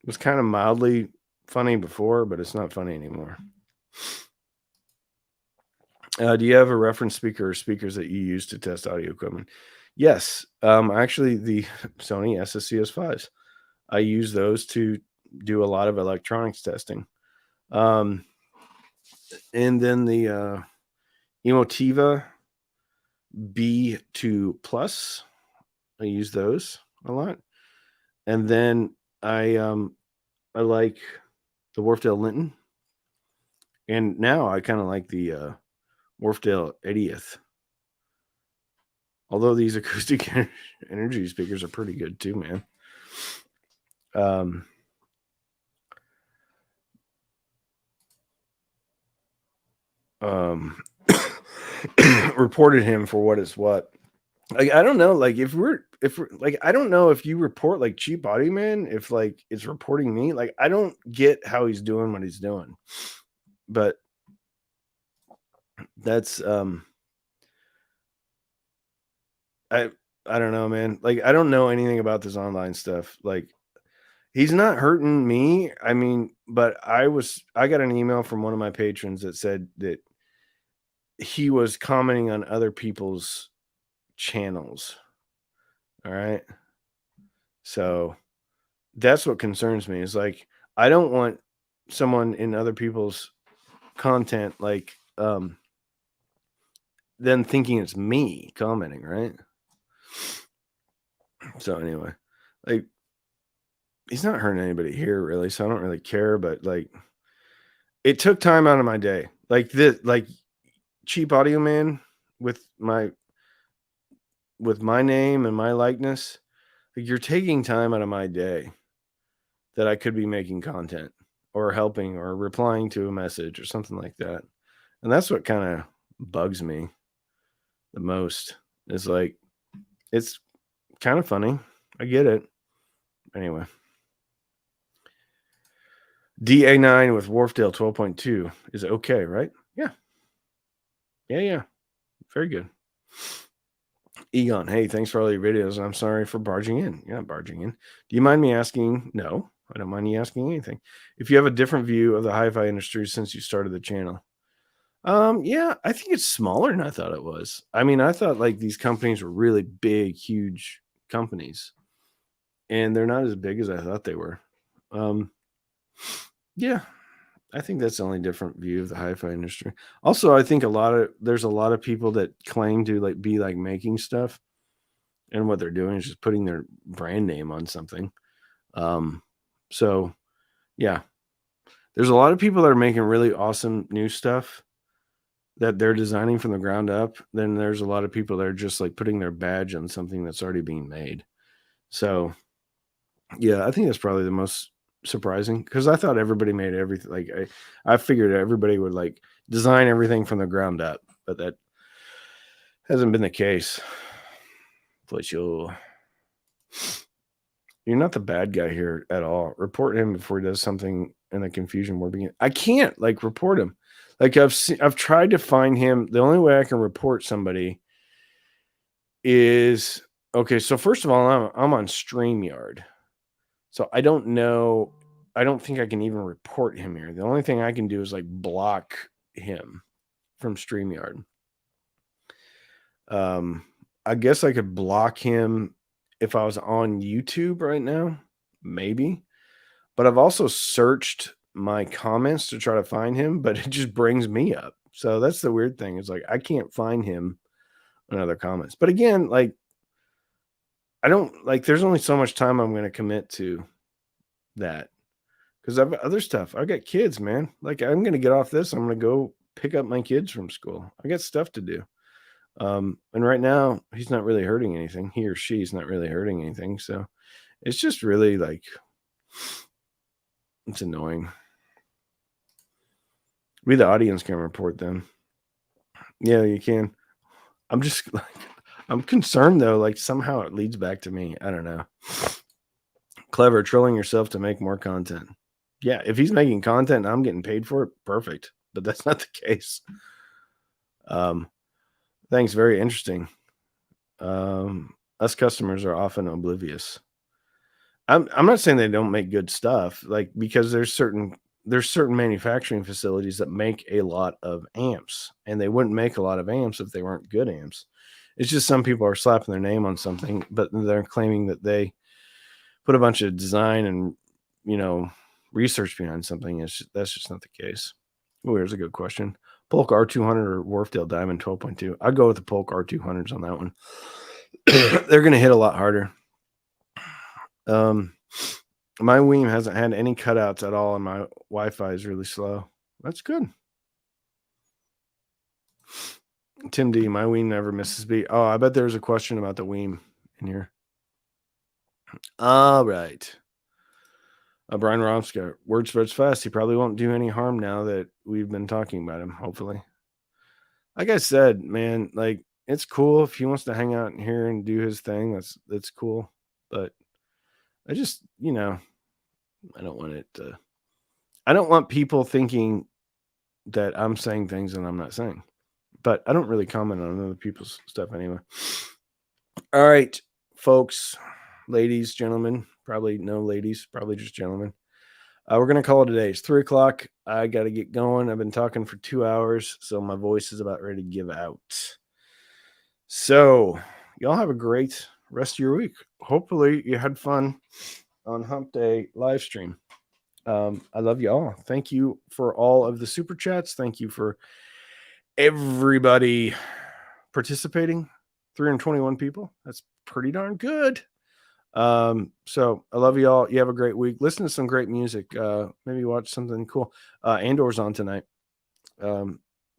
[SPEAKER 1] was kind of mildly funny before, but it's not funny anymore. Do you have a reference speaker or speakers that you use to test audio equipment? Yes. Actually, the Sony SSCS5s. I use those to do a lot of electronics testing. And then the Emotiva B2 Plus. I use those a lot. And then I like the Wharfdale Linton. And now I kind of like the Wharfdale 80th. Although these acoustic energy speakers are pretty good too, man. Reported him for what is what. Like, I don't know. Like, if we're like, I don't know if you report like Cheap Audio Man, if like it's reporting me. Like, I don't get how he's doing what he's doing. But that's I don't know, man. Like, I don't know anything about this online stuff. Like, he's not hurting me. I mean, but I got an email from one of my patrons that said that he was commenting on other people's channels. All right. So that's what concerns me, is like, I don't want someone in other people's content, like, then thinking it's me commenting, right? So anyway, like, he's not hurting anybody here really, so I don't really care, but like, it took time out of my day. Like this, like Cheap Audio Man with my name and my likeness, like, you're taking time out of my day that I could be making content or helping or replying to a message or something like that. And that's what kind of bugs me the most, is like, it's kind of funny. I get it. Anyway. DA9 with Wharfdale 12.2 is okay, right? Yeah. Yeah. Very good. Egon, hey, thanks for all your videos. I'm sorry for barging in. You're not barging in. Do you mind me asking? No, I don't mind you asking anything. If you have a different view of the hi-fi industry since you started the channel. Yeah, I think it's smaller than I thought it was. I mean, I thought like these companies were really big, huge companies, and they're not as big as I thought they were. Yeah, I think that's the only different view of the hi-fi industry. Also, I think there's a lot of people that claim to like be like making stuff, and what they're doing is just putting their brand name on something. So yeah, there's a lot of people that are making really awesome new stuff that they're designing from the ground up. Then there's a lot of people that are just like putting their badge on something that's already being made. So yeah, I think that's probably the most surprising, because I thought everybody made everything. Like, I figured everybody would like design everything from the ground up, but that hasn't been the case. But you're not the bad guy here at all. Report him before he does something and the confusion more begin. I can't like report him. Like, I've tried to find him. The only way I can report somebody is, okay, so first of all, I'm on StreamYard. So I don't know. I don't think I can even report him here. The only thing I can do is like block him from StreamYard. I guess I could block him if I was on YouTube right now, maybe. But I've also searched my comments to try to find him, but it just brings me up. So that's the weird thing. It's like, I can't find him in other comments. But again, like, I don't like, there's only so much time I'm going to commit to that, because I've got other stuff. I've got kids, man. Like, I'm going to get off this. I'm going to go pick up my kids from school. I got stuff to do. And right now he's not really hurting anything. He or she's not really hurting anything. So it's just really like, it's annoying. We, the audience, can report them. Yeah, you can. I'm just like, I'm concerned though. Like, somehow it leads back to me. I don't know. Clever, trolling yourself to make more content. Yeah, if he's making content and I'm getting paid for it, perfect. But that's not the case. Thanks. Very interesting. Us customers are often oblivious. I'm not saying they don't make good stuff, like, because there's certain manufacturing facilities that make a lot of amps, and they wouldn't make a lot of amps if they weren't good amps. It's just some people are slapping their name on something, but they're claiming that they put a bunch of design and, research behind something. That's just not the case. Oh, here's a good question. Polk R200 or Wharfdale Diamond 12.2? I'd go with the Polk R200s on that one. They're going to hit a lot harder. My Weem hasn't had any cutouts at all, and my Wi-Fi is really slow. That's good. Tim D, my Weem never misses beat. Oh, I bet there's a question about the Weem in here. All right. Brian Romska, word spreads fast. He probably won't do any harm now that we've been talking about him, hopefully. Like I said, man, like it's cool if he wants to hang out in here and do his thing. That's cool. But I just, I don't want it to, I don't want people thinking that I'm saying things and I'm not saying. But I don't really comment on other people's stuff anyway. All right, folks, ladies, gentlemen, probably no ladies, probably just gentlemen. We're going to call it a day. It's 3:00. I got to get going. I've been talking for 2 hours, so my voice is about ready to give out. So, y'all have a great rest of your week. Hopefully, you had fun on Hump Day live stream. I love you all. Thank you for all of the super chats. Thank you for everybody participating. 321 people. That's pretty darn good. So I love you all. You have a great week. Listen to some great music. Maybe watch something cool. Andor's on tonight.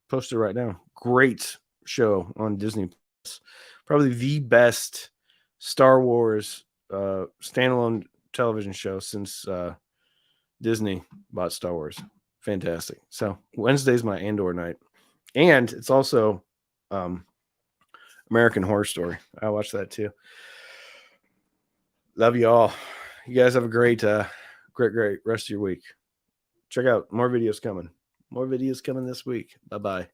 [SPEAKER 1] Posted right now. Great show on Disney Plus. Probably the best Star Wars standalone television show since Disney bought Star Wars. Fantastic. So Wednesday's my Andor night. And it's also American Horror Story. I watch that too. Love you all. You guys have a great rest of your week. Check out more videos coming. More videos coming this week. Bye-bye.